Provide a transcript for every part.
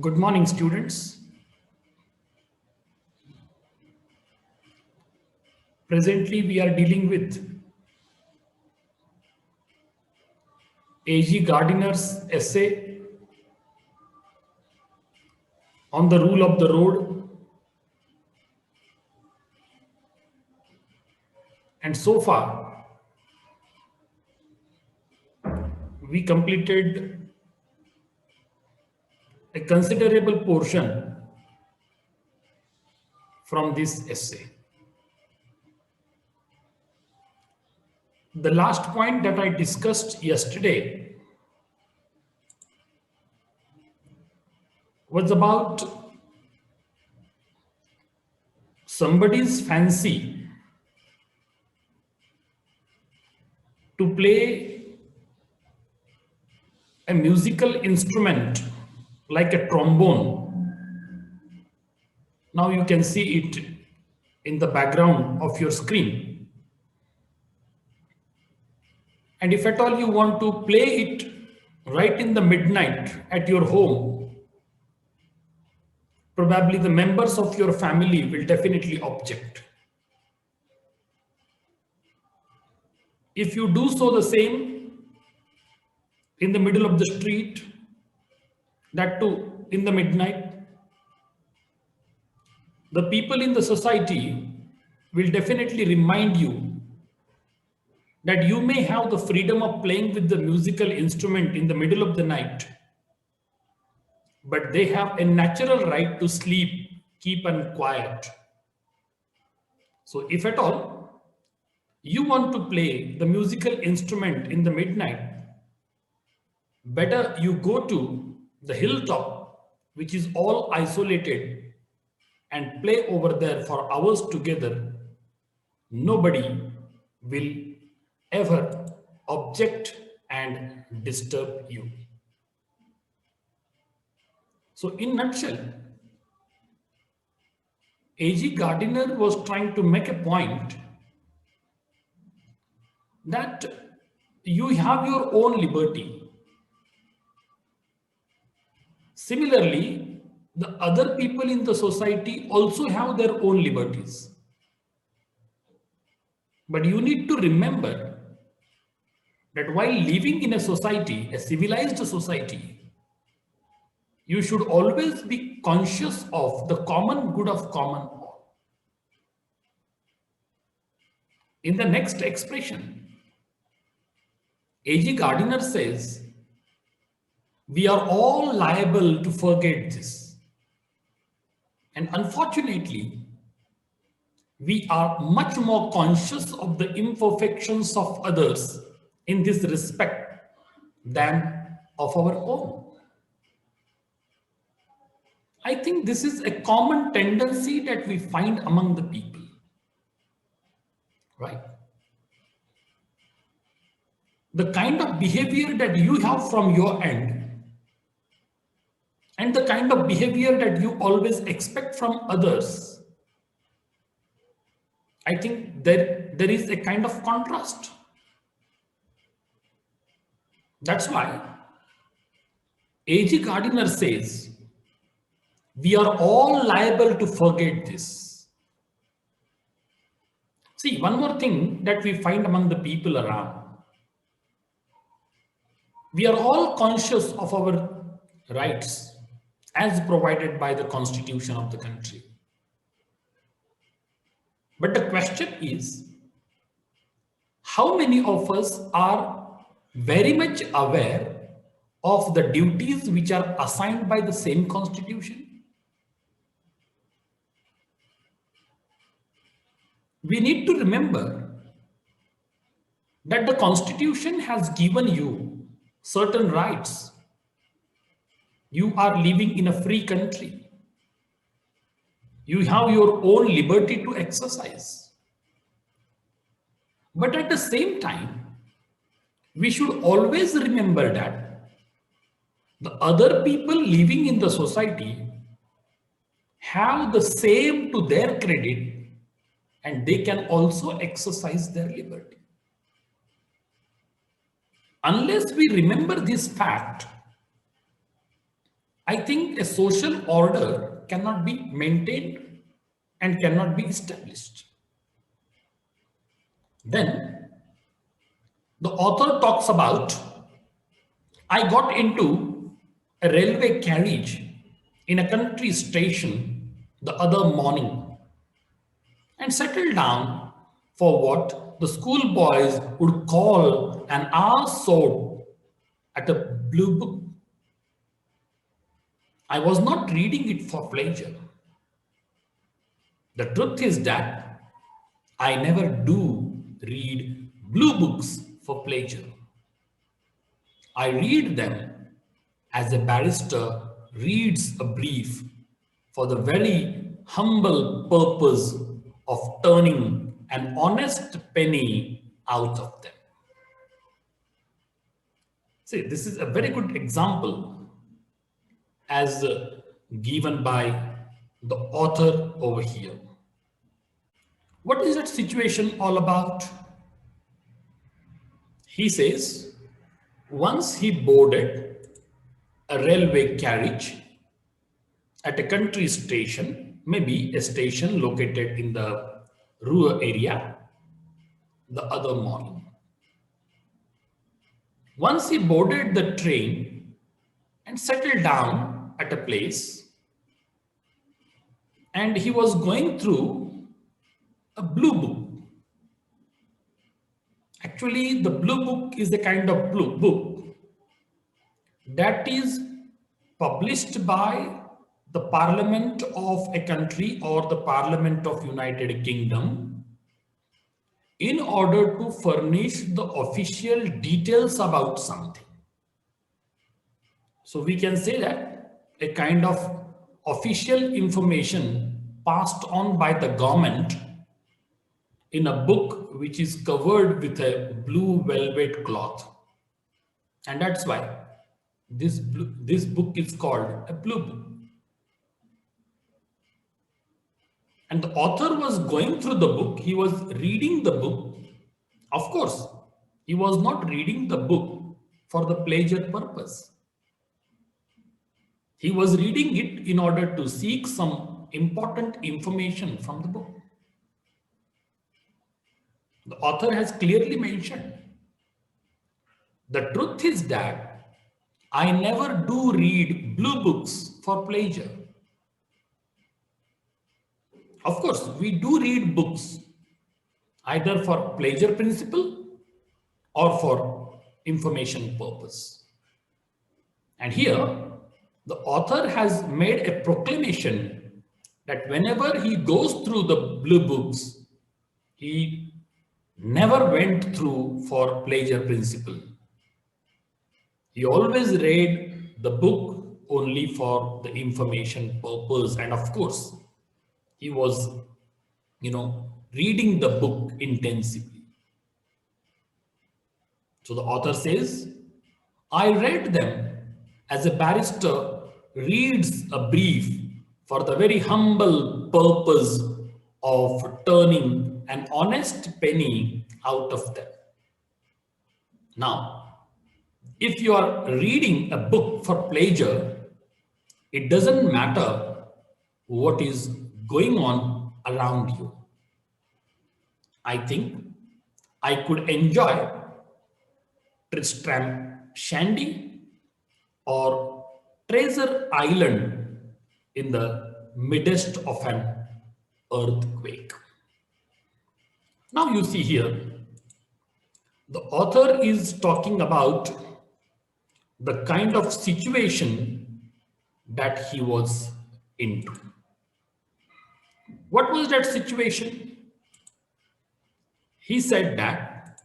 Good morning, students. Presently, we are dealing with A.G. Gardiner's essay on the rule of the road. And so far, we completed a considerable portion from this essay. The last point that I discussed yesterday was about somebody's fancy to play a musical instrument like a trombone. Now you can see it in the background of your screen. And if at all you want to play it right in the midnight at your home, probably the members of your family will definitely object. If you do so the same in the middle of the street, that too in the midnight, the people in the society will definitely remind you that you may have the freedom of playing with the musical instrument in the middle of the night, but they have a natural right to sleep, keep and quiet. So if at all you want to play the musical instrument in the midnight, better you go to the hilltop, which is all isolated, and play over there for hours together. Nobody will ever object and disturb you. So in nutshell, A.G. Gardiner was trying to make a point that you have your own liberty. Similarly, the other people in the society also have their own liberties. But you need to remember that while living in a society, a civilized society, you should always be conscious of the common good of common all. In the next expression, A.G. Gardiner says, we are all liable to forget this. And unfortunately, we are much more conscious of the imperfections of others in this respect than of our own. I think this is a common tendency that we find among the people, right? The kind of behavior that you have from your end and the kind of behavior that you always expect from others, I think there is a kind of contrast. That's why A.G. Gardiner says, we are all liable to forget this. See, one more thing that we find among the people around. We are all conscious of our rights as provided by the Constitution of the country. But the question is, how many of us are very much aware of the duties which are assigned by the same Constitution? We need to remember that the Constitution has given you certain rights. You are living in a free country. You have your own liberty to exercise. But at the same time, we should always remember that the other people living in the society have the same to their credit, and they can also exercise their liberty. Unless we remember this fact, I think a social order cannot be maintained and cannot be established. Then the author talks about, I got into a railway carriage in a country station the other morning and settled down for what the schoolboys would call an hour's sword at a blue book. I was not reading it for pleasure. The truth is that I never do read blue books for pleasure. I read them as a barrister reads a brief for the very humble purpose of turning an honest penny out of them. See, this is a very good example as given by the author over here. What is that situation all about? He says, once he boarded a railway carriage at a country station, maybe a station located in the rural area, the other morning. Once he boarded the train and settled down at a place, and he was going through a blue book. Actually, the blue book is a kind of blue book that is published by the Parliament of a country or the Parliament of United Kingdom in order to furnish the official details about something. So we can say that a kind of official information passed on by the government in a book which is covered with a blue velvet cloth. And that's why this book is called a blue book. And the author was going through the book, he was reading the book. Of course, he was not reading the book for the pleasure purpose. He was reading it in order to seek some important information from the book. The author has clearly mentioned, the truth is that I never do read blue books for pleasure. Of course, we do read books either for pleasure principle or for information purpose. And here, the author has made a proclamation that whenever he goes through the blue books, he never went through for pleasure principle. He always read the book only for the information purpose. And of course, he was, reading the book intensively. So the author says, I read them as a barrister reads a brief for the very humble purpose of turning an honest penny out of them. Now, if you are reading a book for pleasure, it doesn't matter what is going on around you. I think I could enjoy Tristram Shandy or Treasure Island in the midst of an earthquake. Now you see here, the author is talking about the kind of situation that he was into. What was that situation? He said that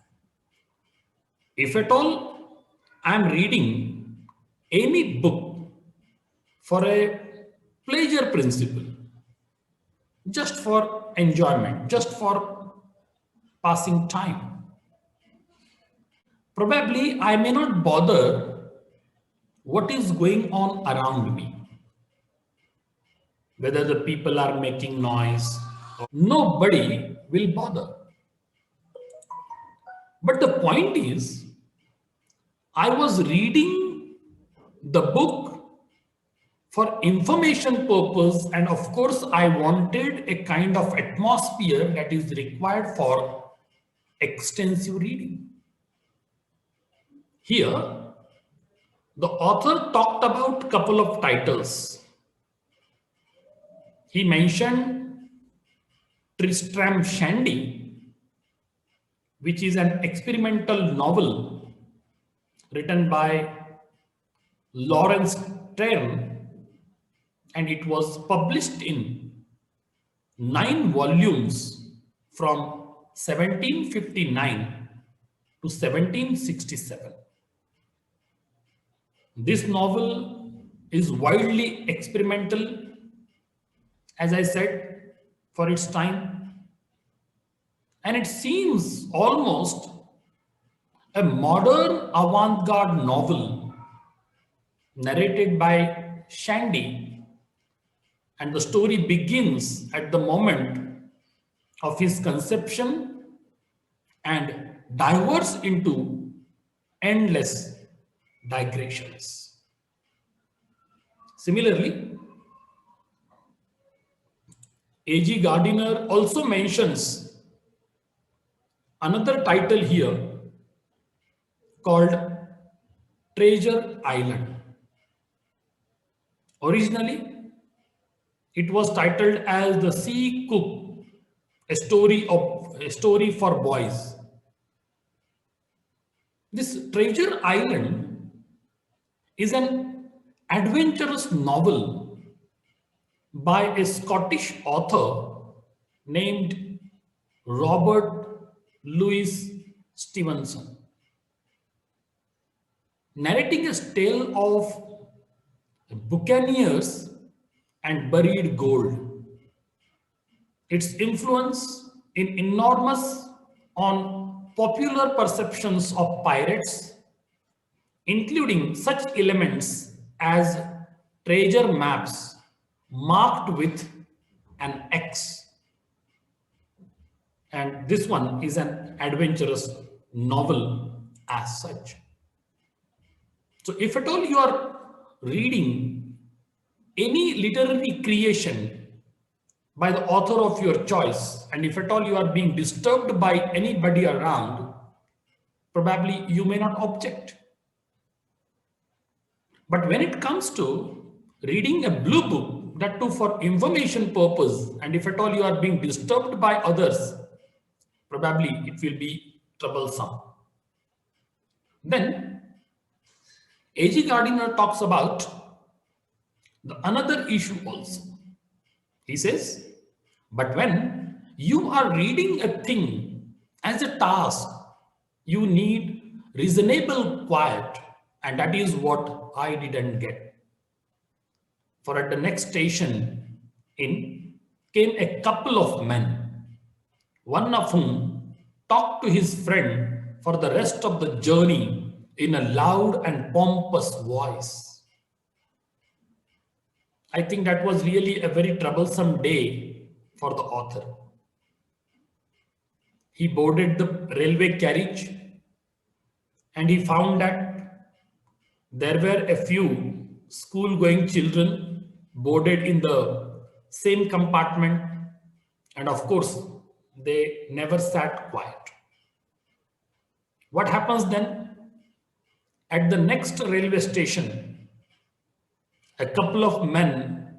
if at all I am reading any book for a pleasure principle, just for enjoyment, just for passing time, probably I may not bother what is going on around me, whether the people are making noise, nobody will bother. But the point is, I was reading the book for information purpose, and of course I wanted a kind of atmosphere that is required for extensive reading. Here the author talked about a couple of titles. He mentioned Tristram Shandy, which is an experimental novel written by Lawrence Sterne, and it was published in 9 volumes from 1759 to 1767. This novel is widely experimental, as I said, for its time, and it seems almost a modern avant-garde novel narrated by Shandy, and the story begins at the moment of his conception and diverges into endless digressions. Similarly, A.G. Gardiner also mentions another title here called Treasure Island. Originally, it was titled as The Sea Cook, a story for boys. This Treasure Island is an adventurous novel by a Scottish author named Robert Louis Stevenson, narrating a tale of buccaneers and buried gold. Its influence is enormous on popular perceptions of pirates, including such elements as treasure maps marked with an X. And this one is an adventurous novel as such. So if at all you are reading any literary creation by the author of your choice, and if at all you are being disturbed by anybody around, probably you may not object. But when it comes to reading a blue book, that too for information purpose, and if at all you are being disturbed by others, probably it will be troublesome. Then A.G. Gardiner talks about another issue also. He says, but when you are reading a thing as a task, you need reasonable quiet, and that is what I didn't get. For at the next station in came a couple of men, one of whom talked to his friend for the rest of the journey in a loud and pompous voice. I think that was really a very troublesome day for the author. He boarded the railway carriage and he found that there were a few school-going children boarded in the same compartment, and of course, they never sat quiet. What happens then? At the next railway station, a couple of men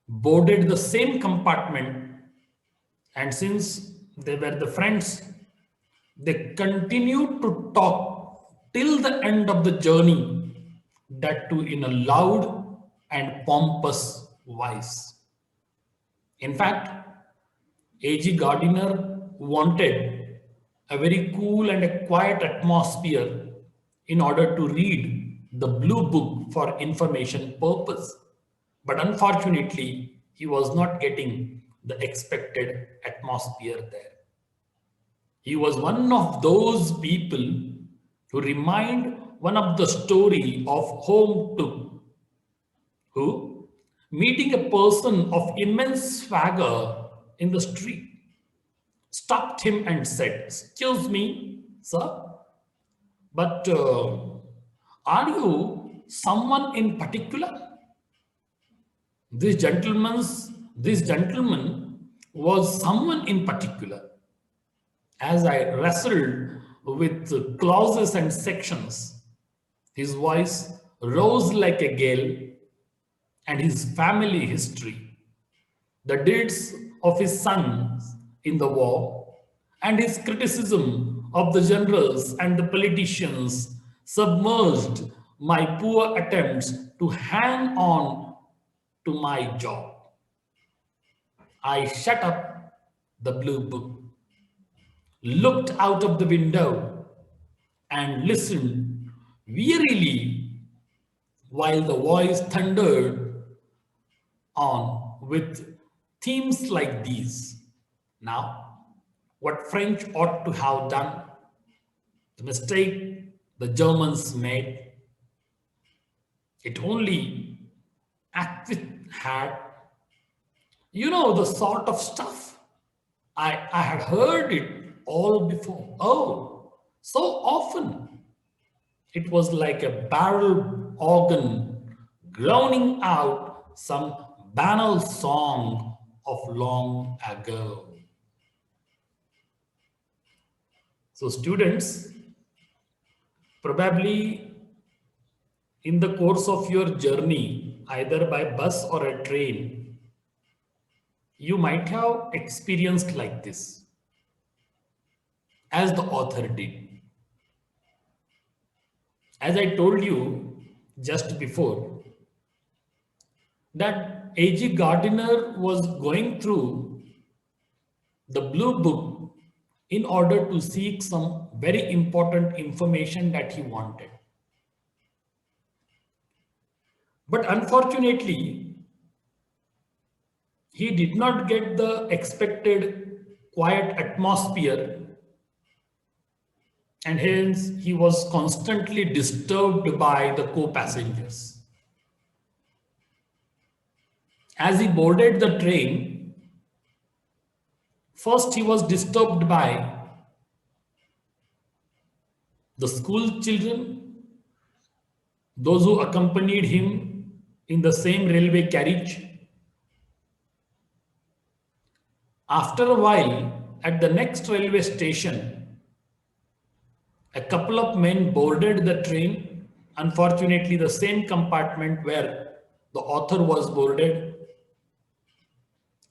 boarded the same compartment, and since they were the friends, they continued to talk till the end of the journey, that too in a loud and pompous voice. In fact, A.G. Gardiner wanted a very cool and a quiet atmosphere in order to read the blue book for information purpose. But unfortunately, he was not getting the expected atmosphere there. He was one of those people who remind one of the story of Home Took, who, meeting a person of immense swagger in the street, stopped him and said, "Excuse me, sir, but are you someone in particular?" This this gentleman was someone in particular. As I wrestled with clauses and sections, his voice rose like a gale, and his family history, the deeds of his sons in the war, and his criticism of the generals and the politicians submerged my poor attempts to hang on to my job. I shut up the blue book, looked out of the window, and listened wearily while the voice thundered on with themes like these. Now, what French ought to have done, the mistake the Germans made, it only acted had, the sort of stuff. I had heard it all before. Oh, so often. It was like a barrel organ groaning out some banal song of long ago. So, students, probably in the course of your journey, either by bus or a train, you might have experienced like this, as the author did. As I told you just before, that A.G. Gardiner was going through the blue book in order to seek some very important information that he wanted. But unfortunately, he did not get the expected quiet atmosphere, and hence he was constantly disturbed by the co-passengers. As he boarded the train, first he was disturbed by the school children, those who accompanied him in the same railway carriage. After a while, at the next railway station, a couple of men boarded the train, unfortunately the same compartment where the author was boarded.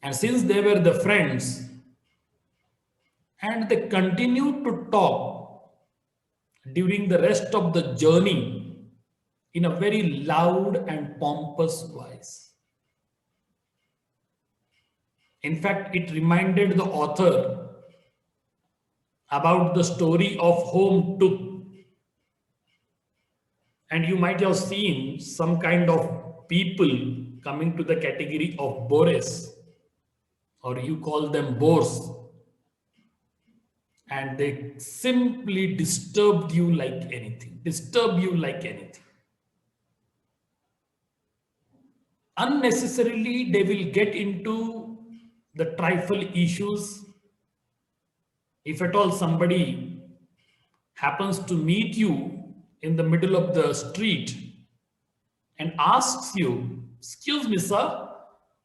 And since they were the friends, and they continued to talk during the rest of the journey in a very loud and pompous voice. In fact, it reminded the author about the story of Home Took. And you might have seen some kind of people coming to the category of bores, or you call them bores, and they simply disturb you like anything. Unnecessarily, they will get into the trifle issues. If at all somebody happens to meet you in the middle of the street and asks you, "Excuse me, sir,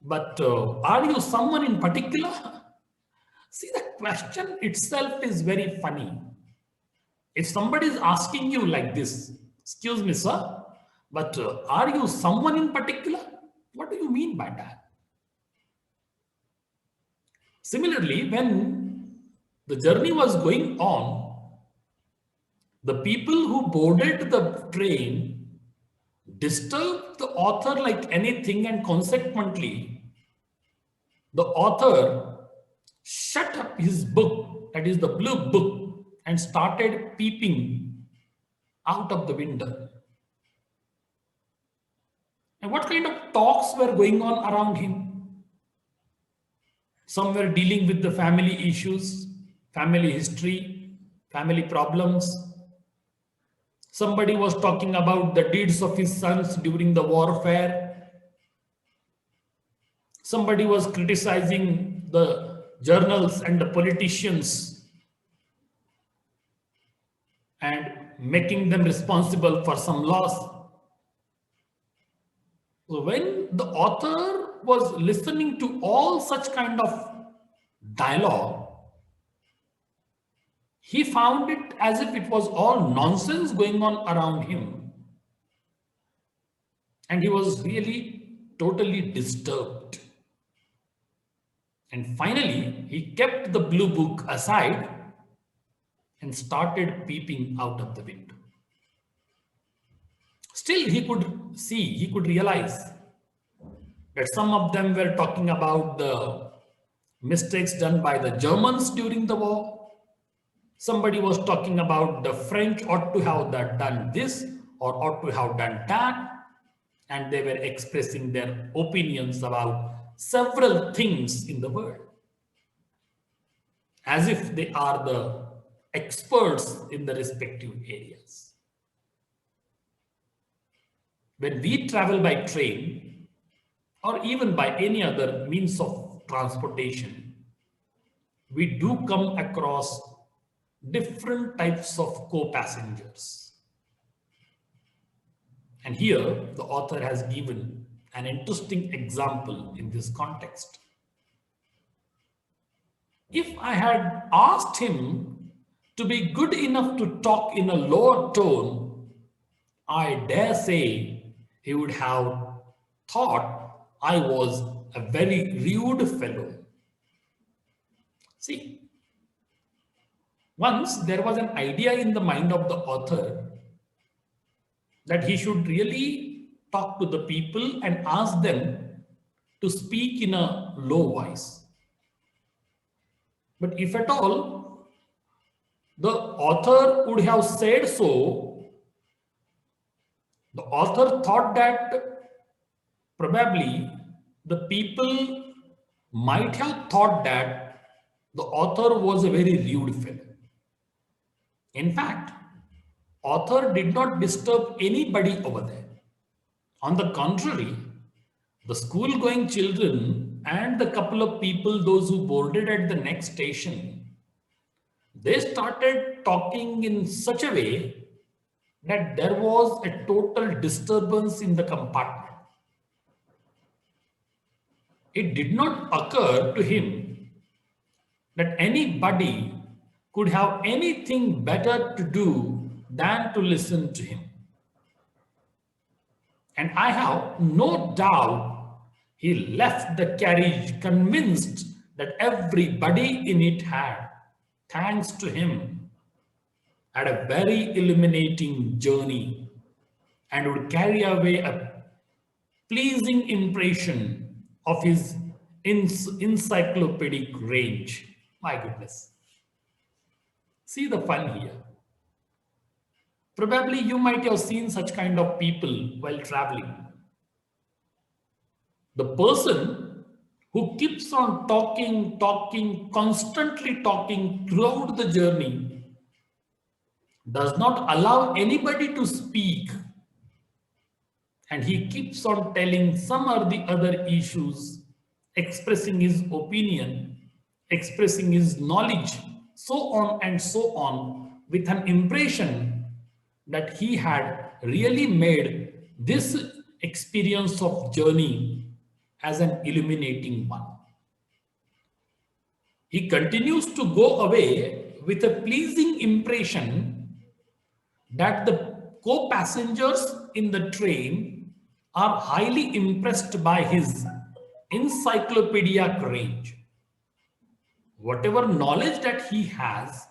but are you someone in particular?" See, the question itself is very funny. If somebody is asking you like this, "Excuse me, sir, but are you someone in particular?" What do you mean by that? Similarly, when the journey was going on, the people who boarded the train disturbed the author like anything, and consequently, the author shut up his book, that is the blue book, and started peeping out of the window. And what kind of talks were going on around him? Some were dealing with the family issues, family history, family problems. Somebody was talking about the deeds of his sons during the warfare. Somebody was criticizing the journals and the politicians and making them responsible for some loss. So when the author was listening to all such kind of dialogue, he found it as if it was all nonsense going on around him. And he was really totally disturbed. And finally, he kept the blue book aside and started peeping out of the window. Still, he could see, he could realize that some of them were talking about the mistakes done by the Germans during the war. Somebody was talking about the French ought to have done this or ought to have done that. And they were expressing their opinions about several things in the world, as if they are the experts in the respective areas. When we travel by train or even by any other means of transportation, we do come across different types of co-passengers. And here the author has given an interesting example in this context. If I had asked him to be good enough to talk in a lower tone, I dare say he would have thought I was a very rude fellow. See, once there was an idea in the mind of the author that he should really talk to the people and ask them to speak in a low voice. But if at all the author would have said so, the author thought that probably the people might have thought that the author was a very rude fellow. In fact, author did not disturb anybody over there. On the contrary, the school-going children and the couple of people, those who boarded at the next station, they started talking in such a way that there was a total disturbance in the compartment. It did not occur to him that anybody could have anything better to do than to listen to him. And I have no doubt he left the carriage convinced that everybody in it had, thanks to him, had a very illuminating journey and would carry away a pleasing impression of his encyclopedic range. My goodness. See the fun here. Probably you might have seen such kind of people while traveling. The person who keeps on talking, constantly talking throughout the journey does not allow anybody to speak, and he keeps on telling some or the other issues, expressing his opinion, expressing his knowledge, so on and so on, with an impression that he had really made this experience of journey as an illuminating one. He continues to go away with a pleasing impression that the co-passengers in the train are highly impressed by his encyclopedic range. Whatever knowledge that he has,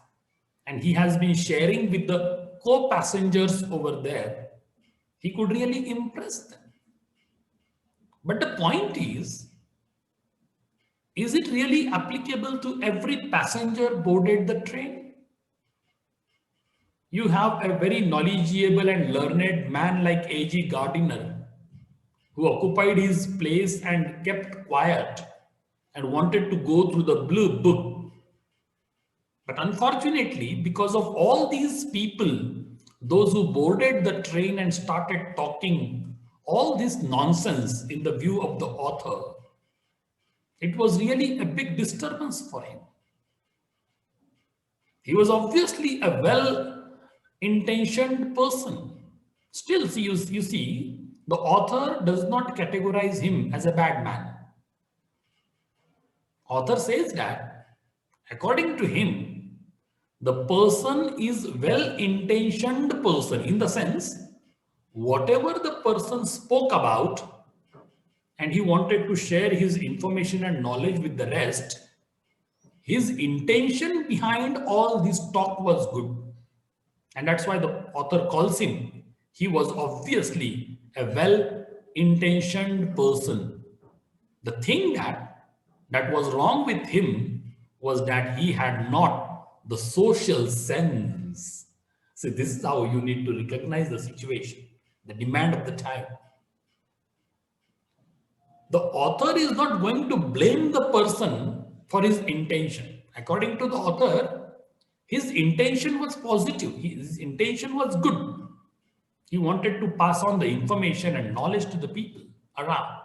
and he has been sharing with the co-passengers over there, he could really impress them. But the point is it really applicable to every passenger boarded the train? You have a very knowledgeable and learned man like A.G. Gardiner, who occupied his place and kept quiet and wanted to go through the blue book. But unfortunately, because of all these people, those who boarded the train and started talking all this nonsense in the view of the author, it was really a big disturbance for him. He was obviously a well-intentioned person. Still, you see, The author does not categorize him as a bad man. Author says that, according to him, the person is well-intentioned person, in the sense, whatever the person spoke about and he wanted to share his information and knowledge with the rest, his intention behind all this talk was good. And that's why the author calls him. He was obviously a well-intentioned person. The thing that was wrong with him was that he had not the social sense. So this is how you need to recognize the situation, the demand of the time. The author is not going to blame the person for his intention. According to the author, his intention was positive. His intention was good. He wanted to pass on the information and knowledge to the people around.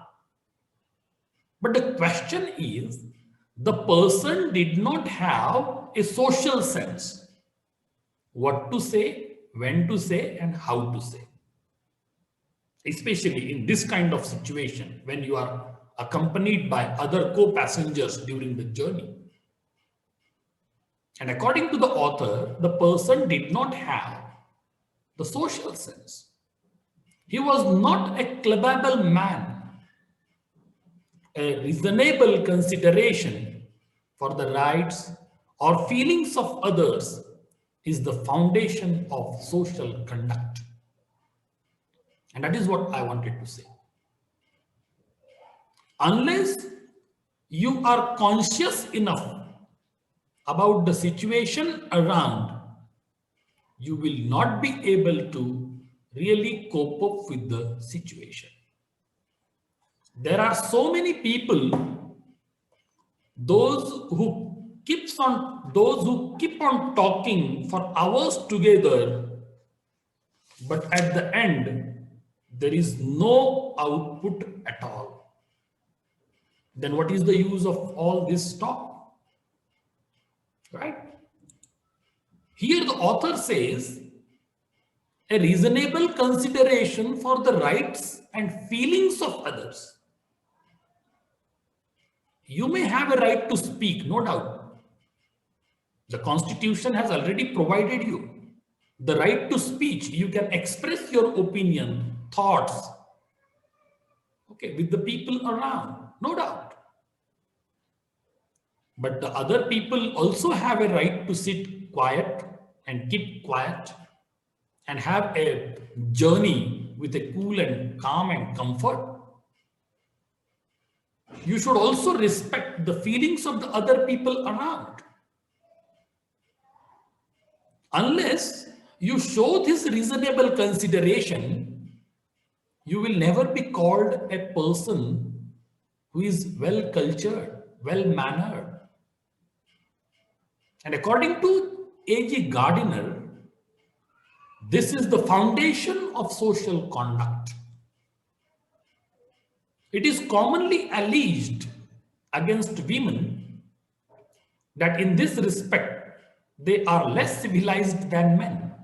But the question is, the person did not have a social sense. What to say, when to say, and how to say. Especially in this kind of situation, when you are accompanied by other co-passengers during the journey. And according to the author, the person did not have the social sense. He was not a clubbable man. A reasonable consideration for the rights or feelings of others is the foundation of social conduct. And that is what I wanted to say. Unless you are conscious enough about the situation around, you will not be able to really cope up with the situation. There are so many people, those who keep on talking for hours together, but at the end there is no output at all. Then what is the use of all this talk? Right? Here the author says a reasonable consideration for the rights and feelings of others. You may have a right to speak, no doubt. The Constitution has already provided you the right to speech. You can express your opinion, thoughts, okay, with the people around, no doubt. But the other people also have a right to sit quiet and keep quiet and have a journey with a cool and calm and comfort. You should also respect the feelings of the other people around. Unless you show this reasonable consideration, you will never be called a person who is well cultured, well mannered. And according to A.G. Gardiner, this is the foundation of social conduct. It is commonly alleged against women that in this respect, they are less civilized than men.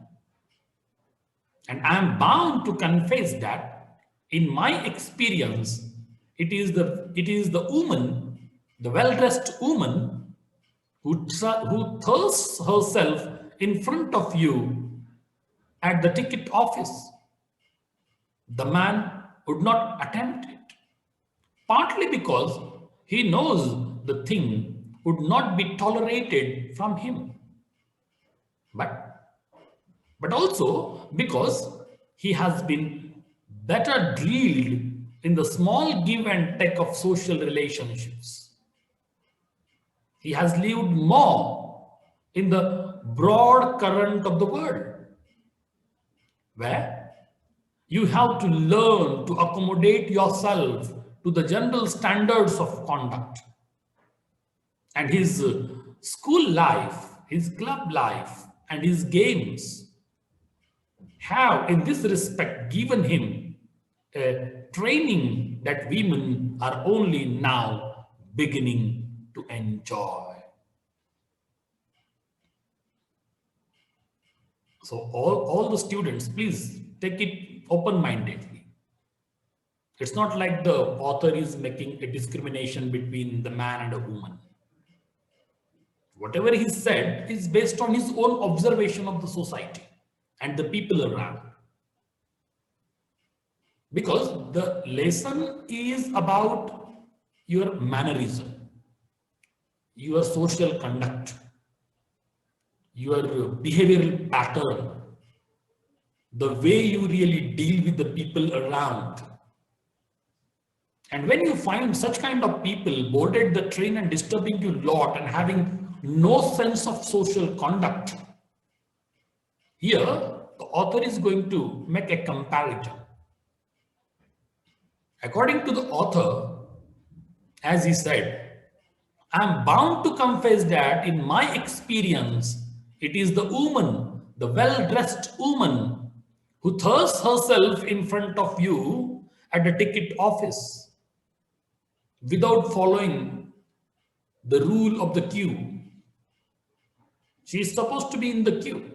And I am bound to confess that in my experience, it is the woman, the well-dressed woman, who thrusts herself in front of you at the ticket office. The man would not attempt it, partly because he knows the thing would not be tolerated from him, but also because he has been better drilled in the small give and take of social relationships. He has lived more in the broad current of the world, where you have to learn to accommodate yourself to the general standards of conduct. And his school life, his club life, and his games have, in this respect, given him a training that women are only now beginning to enjoy. So all the students, please take it open-mindedly. It's not like the author is making a discrimination between the man and a woman. Whatever he said is based on his own observation of the society and the people around. Because the lesson is about your mannerism, your social conduct, your behavioral pattern, the way you really deal with the people around. And when you find such kind of people boarded the train and disturbing you a lot and having no sense of social conduct, here the author is going to make a comparison. According to the author, as he said, I am bound to confess that in my experience, it is the woman, the well-dressed woman, who thrusts herself in front of you at the ticket office without following the rule of the queue. She is supposed to be in the queue.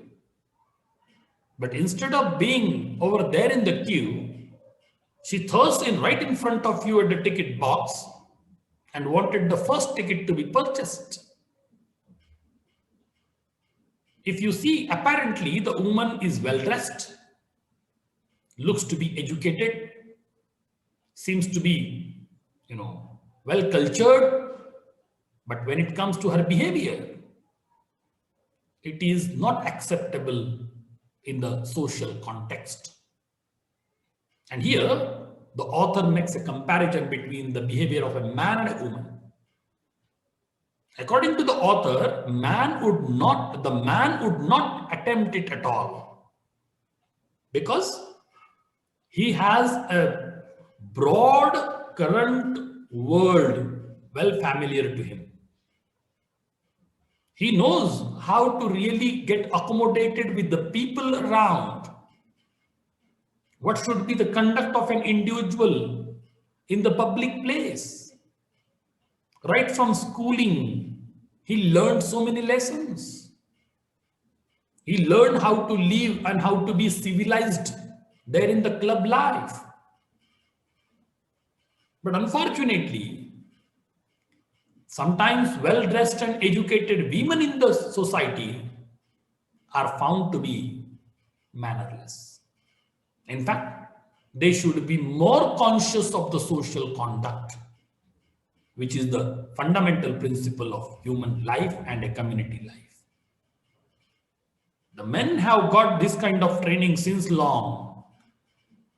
But instead of being over there in the queue, she thrusts in right in front of you at the ticket box and wanted the first ticket to be purchased. If you see, apparently the woman is well dressed, looks to be educated, seems to be, well cultured, but when it comes to her behavior, it is not acceptable in the social context. And here, the author makes a comparison between the behavior of a man and a woman. According to the author, the man would not attempt it at all because he has a broad current world well familiar to him. He knows how to really get accommodated with the people around. What should be the conduct of an individual in the public place? Right from schooling, he learned so many lessons. He learned how to live and how to be civilized there in the club life. But unfortunately, sometimes well-dressed and educated women in the society are found to be mannerless. In fact, they should be more conscious of the social conduct, which is the fundamental principle of human life and a community life. The men have got this kind of training since long,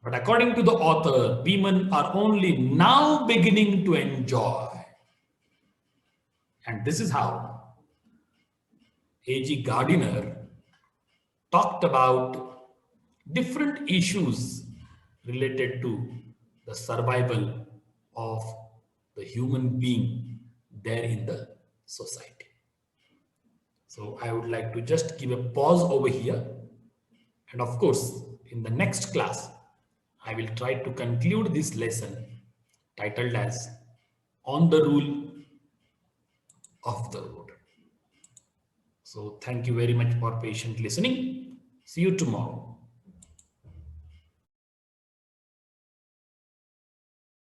but according to the author, women are only now beginning to enjoy. And this is how A.G. Gardiner talked about different issues related to the survival of the human being there in the society. So I would like to just give a pause over here. And of course, in the next class, I will try to conclude this lesson titled as On the Rule of the Road. So thank you very much for patient listening. See you tomorrow.